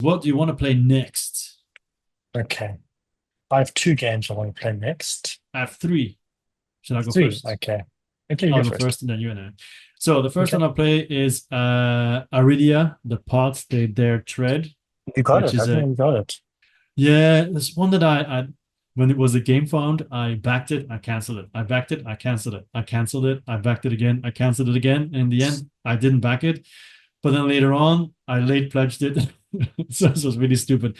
What do you want to play next? Okay. I have two games I want to play next. I have three. Should I go Three. first? Okay. Okay, you I'll go go first. first and then you and I. So the first Okay. one I'll play is Aridia, The Paths They Dare Tread, You got which it. I is think a you got it. yeah, this one that I when it was a game found, I backed it, I canceled it. I backed it, I canceled it. I canceled it, I backed it again, I canceled it again. And in the end, I didn't back it. But then later on, I late pledged it. So this was really stupid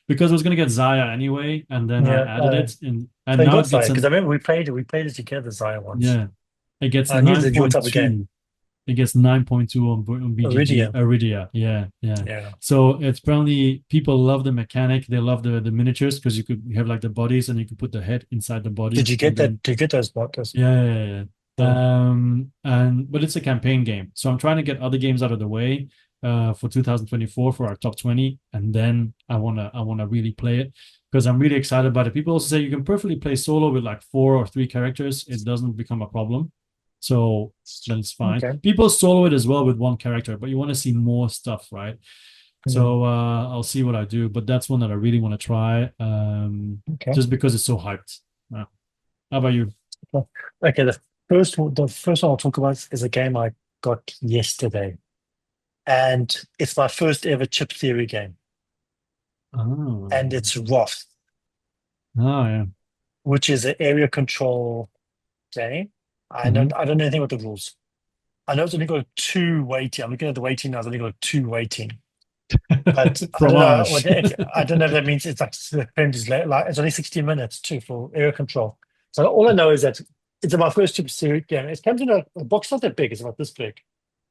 because I was gonna get Zaya anyway, and then I Yeah. added it, and So you now got it gets Zaya because I an remember we played it together, Zaya once. yeah, it gets a I knew that your type of game. 9.2. It gets 9.2 on BGG Iridium. Aridia. Yeah, yeah. Yeah. So it's apparently people love the mechanic. They love the miniatures because you have like the bodies and you can put the head inside the Did body you and get that? then Did you get those bottles? yeah, yeah, yeah. Cool. And but it's a campaign game. So I'm trying to get other games out of the way for 2024 for our top 20 and then I wanna really play it because I'm really excited about it. People also say you can perfectly play solo with like four or three characters. It doesn't become a problem. So then it's fine. Okay. People solo it as well with one character, but you want to see more stuff, right? Mm, So I'll see what I do, but that's one that I really want to try okay. just because it's so hyped. How about you? Well, okay. The first one I'll talk about is a game I got yesterday, and it's my first ever chip theory game, Oh, and it's Roth, oh yeah. which is an area control game. Hmm. I don't know anything about the rules. I know it's only got two waiting. I'm looking at the waiting now. It's only got two waiting, but I don't know Fromage. I don't know if that means it's like it's only 60 minutes too for area control. So all I know is that it's my first chip theory game. It comes in a box not that big. It's about this big,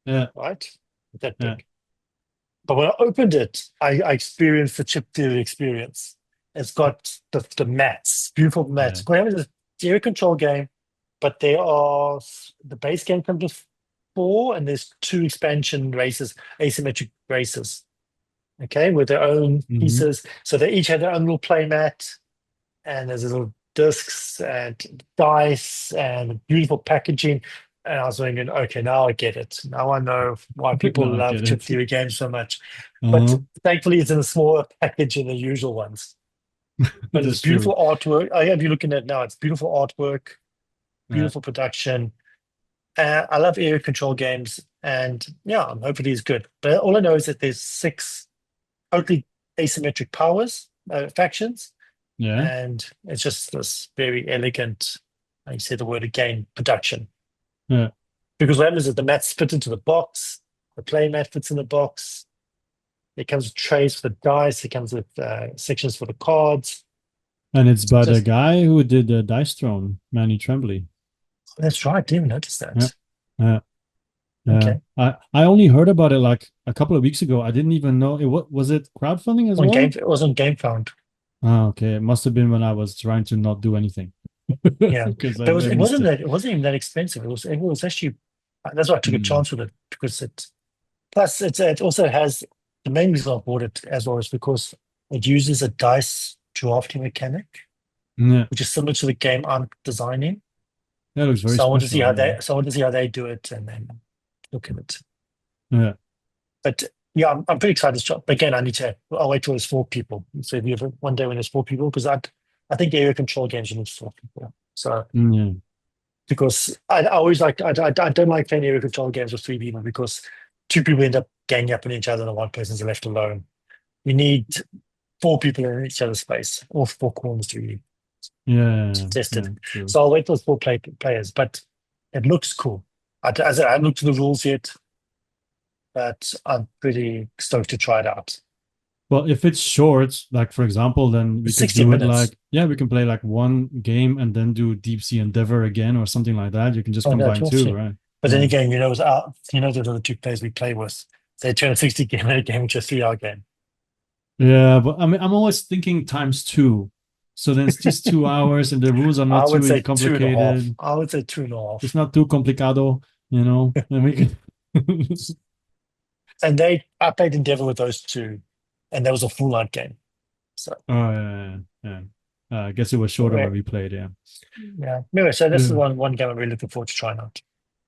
Yeah, right? That yeah. big. But when I opened it, I experienced the chip theory experience. It's got the mats, beautiful Yeah. mats. Granted, it's a area control game, but the base game comes with four, and there's two expansion races, asymmetric races, okay, with their own Hmm. pieces. So they each have their own little play mat, and there's little discs and dice and beautiful packaging. And I was thinking, okay, now I get it. Now I know why people No, I love get chip it. theory games so much. But Uh-huh. thankfully, it's in a smaller package than the usual ones. But it's That's true. beautiful artwork. I have you looking at it now. It's beautiful artwork, Yeah. beautiful production. I love area control games, and yeah, I'm hoping it's good. But all I know is that there's six totally asymmetric powers, factions, Yeah. and it's just this very elegant, I say the word again, production. Yeah. Because what happens is the mats fit into the box, the play mat fits in the box. It comes with trays for the dice. It comes with sections for the cards. And it's by the Just guy who did the Dice Throne, Manny Tremblay. that's right. I didn't even notice Yeah. that. Yeah. Yeah. Okay. I only heard about it like a couple of weeks ago. I didn't even know it was it crowdfunding as On game, well? it was on Game Found. Oh, okay. It must have been when I was trying to not do anything Yeah, because I but missed it. it wasn't even that expensive. It was actually that's why I took a Mm. chance with it because it plus it also has the main reason I bought it as well is because it uses a dice drafting mechanic, Yeah. which is similar to the game I'm designing. That looks very So I want to see special. how Yeah. they do it and then look at it. Yeah. But yeah, I'm pretty excited. But again, I'll wait till there's four people. So if you have one day when there's four people, because I think area control games you need four people. So Yeah. because I always I don't like playing area control games with three people because two people end up ganging up on each other and one person's left alone. You need four people in each other's space, or four corners to really Yeah. test it. Yeah. True. So I'll wait for those players, but it looks cool. As I haven't looked at the rules yet, but I'm pretty stoked to try it out. Well, if it's short, like for example, then we It's could 60 do it minutes. like, yeah, we can play like one game and then do Deep Sea Endeavor again or something like that. You can just Oh no, combine two, 12. right? But then Yeah. again, those are the two players we play with. They turn a 60 minute game into a 3 hour game. Yeah, but I mean, I'm always thinking times two. So then it's just 2 hours and the rules are I not would too say two and a half. complicated. I would say two and a It's half. not too complicado, you know? And we can And I played Endeavor with those two, and that was a full night game. So Oh, yeah, yeah. I guess it was shorter yeah, when we played, yeah. yeah. Anyway, so this is Yeah. one game I'm really looking forward to trying out.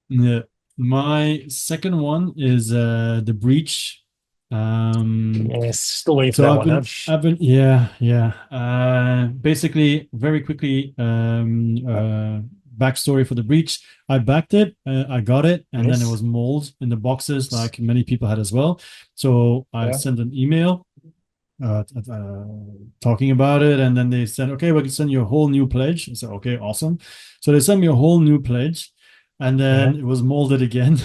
Yeah. My second one is The Breach. Yes, still waiting for So that I've one, huh? been, I've been, yeah, yeah. Basically, very quickly, backstory for the breach. I backed it, I got it, and then it Yes. was mold in the boxes, like many people had as well. So I Yeah. sent an email talking about it, and then they said, "Okay, we can send you a whole new pledge." I said, "Okay, awesome." So they sent me a whole new pledge, and Yeah. then it was molded again.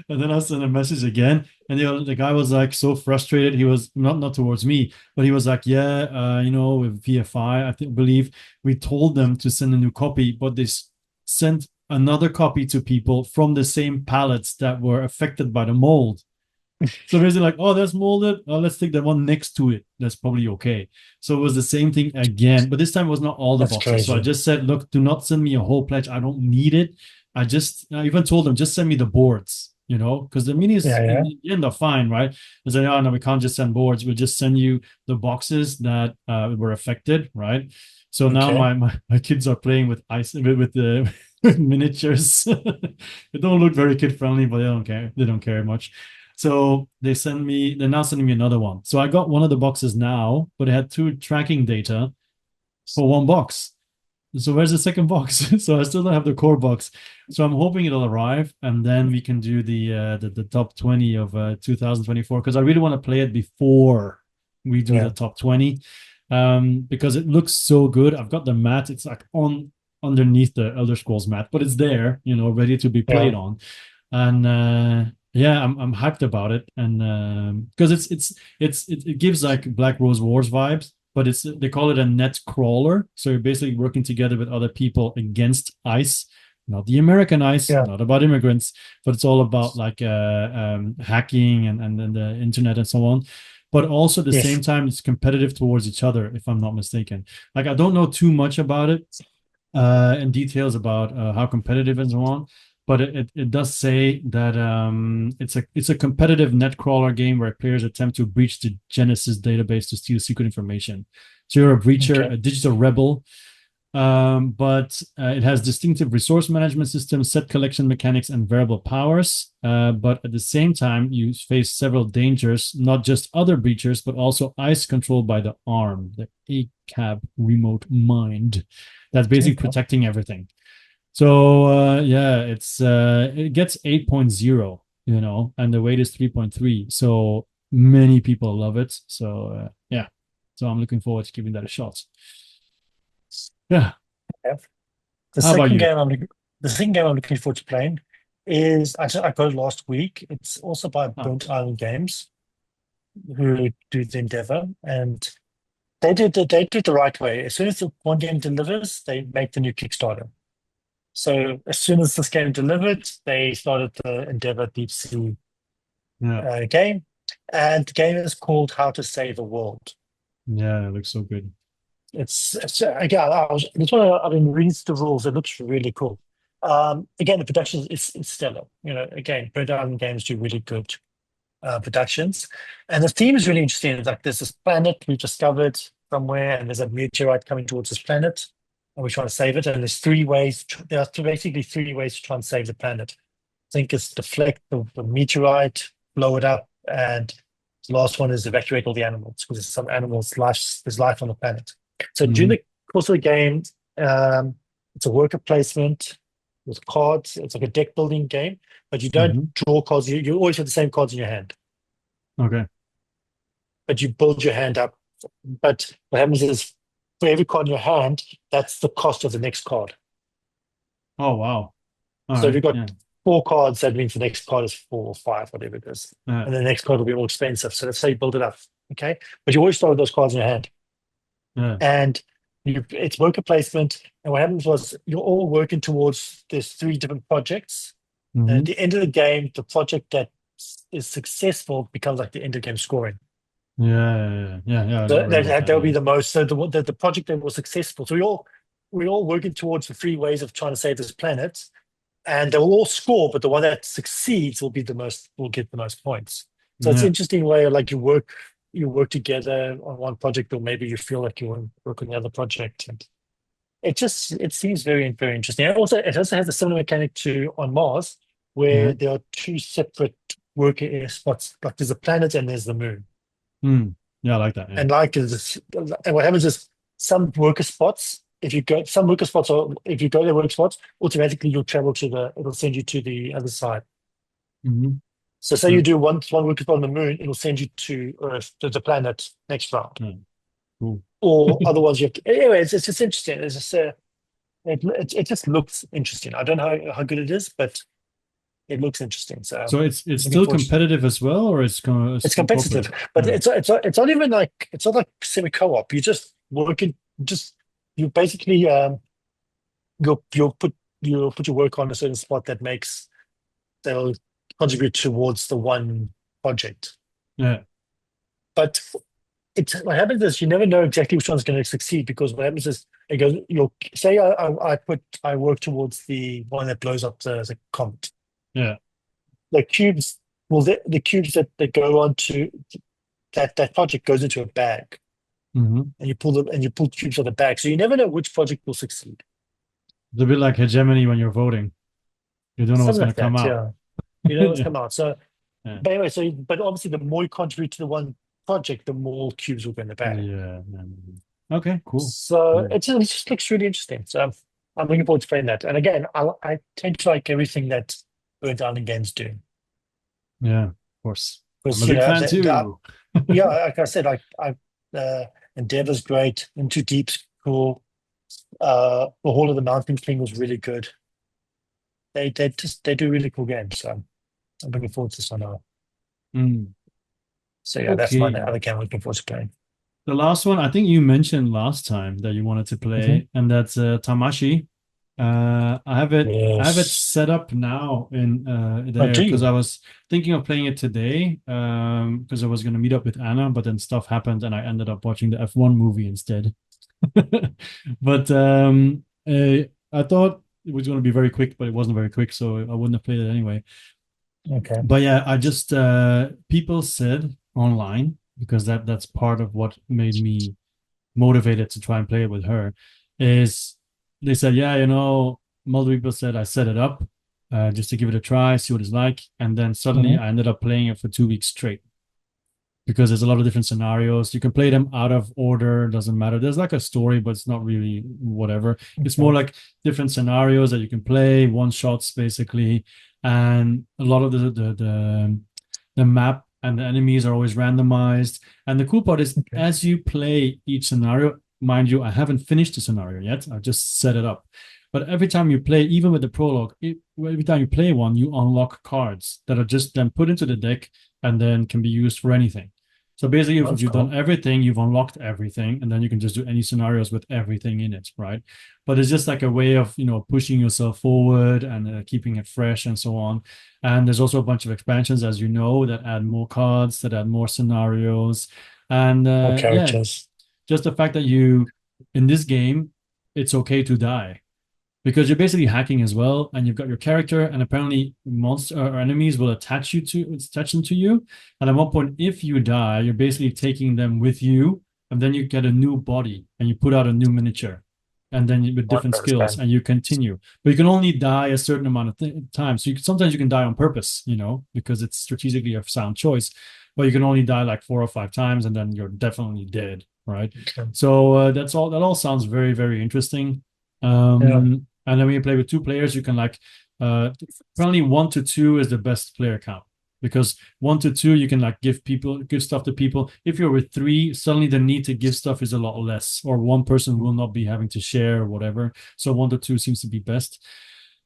And then I sent a message again, and the guy was like so frustrated. He was not towards me, but he was like, "Yeah, with VFI, believe we told them to send a new copy, but they sent another copy to people from the same pallets that were affected by the mold." So basically, like, oh, that's molded. Let's take the one next to it. That's probably okay. So it was the same thing again, but this time it was not all the That's boxes. So I crazy. just said, look, do not send me a whole pledge. I don't need it. I even told them, just send me the boards, because the minis Yeah, in yeah. the end are fine, right? I said, oh, no, we can't just send boards. We'll just send you the boxes that were affected, right? So now Okay. my kids are playing with ice with the with miniatures. They don't look very kid friendly, but they don't care. They don't care much. So they're now sending me another one. So I got one of the boxes now, but it had two tracking data for one box. So where's the second box? So I still don't have the core box. So I'm hoping it'll arrive, and then we can do the top 20 of 2024, because I really want to play it before we do the Yeah. top 20, because it looks so good. I've got the mat. It's like on underneath the Elder Scrolls mat, but it's there, ready to be Yeah. played on. And yeah, I'm hyped about it, and because it gives like Black Rose Wars vibes, but they call it a net crawler. So you're basically working together with other people against ICE, not the American ICE, Yeah. not about immigrants, but it's all about like hacking and the internet and so on. But also at the same Yes. time, it's competitive towards each other, if I'm not mistaken. Like I don't know too much about it and details about how competitive and so on. But it does say that it's a competitive net crawler game where players attempt to breach the Genesis database to steal secret information. So you're a breacher, Okay. a digital rebel, but it has distinctive resource management systems, set collection mechanics, and variable powers. But at the same time, you face several dangers, not just other breachers, but also ICE controlled by the ARM, the ACAB remote mind, that's basically Okay. protecting everything. So yeah, it gets 8.0, and the weight is 3.3. So many people love it. So yeah, so I'm looking forward to giving that a shot. Yeah. Yeah. The How about second you? game the second game I'm looking forward to playing is actually I got it last week. It's also by Oh, Burnt Island Games, who do the Endeavor, and they did the right way. As soon as the one game delivers, they make the new Kickstarter. So as soon as this game delivered, they started the Endeavor Deep Sea yeah. game, and the game is called How to Save the World. Yeah, it looks so good. It's again, this one I've been reading the rules. It looks really cool. Again, the production is stellar. Again, Bird Island Games do really good productions, and the theme is really interesting. It's like there's this planet we've discovered somewhere, and there's a meteorite coming towards this planet, and we're trying to save it. And there's three ways. There are basically three ways to try and save the planet. I think it's deflect the meteorite, blow it up, and the last one is evacuate all the animals because there's some animals life there's life on the planet. So during Hmm. the course of the game, it's a worker placement with cards. It's like a deck building game, but you don't Hmm. draw cards. You always have the same cards in your hand, Okay. but you build your hand up. But what happens is for every card in your hand, that's the cost of the next card. Oh, wow. All So if right. you've got Yeah. four cards, that means the next card is four or five, whatever it is. Yeah. And the next card will be more expensive. So let's say you build it up. Okay. But you always start with those cards in your hand. Yeah. And it's worker placement. And what happens was you're all working towards there's three different projects. And at Hmm. the end of the game, the project that is successful becomes like the end of game scoring. Yeah. Yeah. Yeah. Yeah. I So read about that. that'll Yeah. be the most. So the project that was successful. So we all working towards the three ways of trying to save this planet, and they will all score, but the one that succeeds will get the most points. So it's an Yeah. interesting way, like you work together on one project, or maybe you feel like you want to work on the other project, and it seems very interesting. And also, it also has a similar mechanic to on Mars, Yeah. where there are two separate worker spots. Like there's a planet and there's the moon. Yeah, I like that. Yeah. And like and what happens is some worker spots, if you go some worker spots, or if you go to the work spots, automatically you'll travel to it'll send you to the other side. Mm-hmm. So say you do one worker spot on the moon, it'll send you to Earth, to the planet next round. Yeah. Cool. Or otherwise you have to, anyway, it's just interesting. It's just it just looks interesting. I don't know how good it is, but it looks interesting. So So it's looking still forward competitive as well, or it's gonna it's corporate? competitive, but Yeah. it's not even like it's not like semi co-op. You just working just you basically you'll put your work on a certain spot that'll contribute towards the one project. Yeah. But what happens is you never know exactly which one's going to succeed, because what happens is it goes you'll say I work towards the one that blows up the comet. Yeah. The cubes the cubes that go on to that project goes into a bag, Mm-hmm. and you pull cubes out of the bag. So you never know which project will succeed. It's a bit like hegemony when you're voting. You don't know what's Something gonna like come that, out. yeah. You know what's Yeah. come out. So Yeah. but anyway, but obviously the more you contribute to the one project, the more cubes will go in the bag. Yeah. Okay, cool. So Yeah. it just looks really interesting. So I'm looking forward to playing that. And again, I tend to like everything that Burnt Island games do. Yeah, of course. I'm a Because big fan too. yeah, like I said, Endeavor's great. Into Deep's cool. The Hall of the Mountain King was really good. They do really cool games. So I'm looking forward to this one now. Mm. So yeah, that's my Okay. other game I'm looking forward to playing. The last one, I think you mentioned last time that you wanted to Mhm. play, and that's Tamashi. I have it Yes. set up now in Oh, there do because I you? was thinking of playing it today because I was going to meet up with Anna, but then stuff happened and I ended up watching the F1 movie instead. But I thought it was going to be very quick, but it wasn't very quick, so I wouldn't have played it anyway. Okay. But yeah, I just people said online, because that's part of what made me motivated to try and play it with her, is they said, yeah, multiple people said I set it up just to give it a try, see what it's like, and then suddenly Mhm. I ended up playing it for 2 weeks straight because there's a lot of different scenarios. You can play them out of order, doesn't matter. There's like a story, but it's not really whatever. It's more Okay. like different scenarios that you can play, one shots basically, and a lot of the map and the enemies are always randomized. And the cool part is, Okay. as you play each scenario, mind you, I haven't finished the scenario yet. I've just set it up. But every time you play, even with the prologue, every time you play one, you unlock cards that are just then put into the deck and then can be used for anything. So basically, if That's you've done cool. everything, you've unlocked everything, and then you can just do any scenarios with everything in it, right? But it's just like a way of, pushing yourself forward and keeping it fresh and so on. And there's also a bunch of expansions, as you know, that add more cards, that add more scenarios. And More yeah, characters. just the fact that in this game, it's okay to die because you're basically hacking as well, and you've got your character, and apparently monster or enemies will attach them to you. And at one point, if you die, you're basically taking them with you, and then you get a new body, and you put out a new miniature, and then with I different skills, understand. and you continue. But you can only die a certain amount of time. So sometimes you can die on purpose, because it's strategically a sound choice. But you can only die like 4 or 5 times, and then you're definitely dead, right? Okay. So that's all. That all sounds very, very interesting. Yeah. And then when you play with two players, you can apparently 1 to 2 is the best player count, because 1 to 2 you can give stuff to people. If you're with three, suddenly the need to give stuff is a lot less, or one person will not be having to share or whatever. So 1 to 2 seems to be best.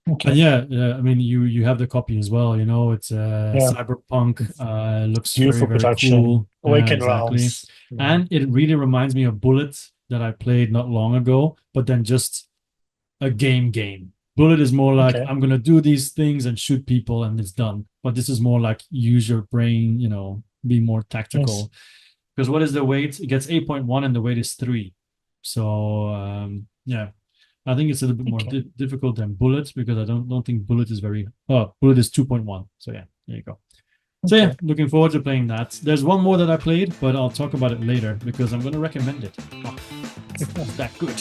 And Okay. yeah, I mean you have the copy as well. It's Yeah. cyberpunk. Looks very, Beautiful very production. cool. Yeah, Awakened exactly. Realms. Yeah. And it really reminds me of Bullet that I played not long ago, but then just a game. Bullet is more like Okay. I'm gonna do these things and shoot people and it's done. But this is more like use your brain, be more Yes. tactical. Because what is the weight? It gets 8.1 and the weight is 3. So yeah, I think it's a little bit more Okay. difficult than Bullet, because I don't think Bullet is very. Oh, Bullet is 2.1. So yeah, there you go. So yeah, Okay. looking forward to playing that. There's one more that I played, but I'll talk about it later because I'm going to recommend it. Oh, it's that good.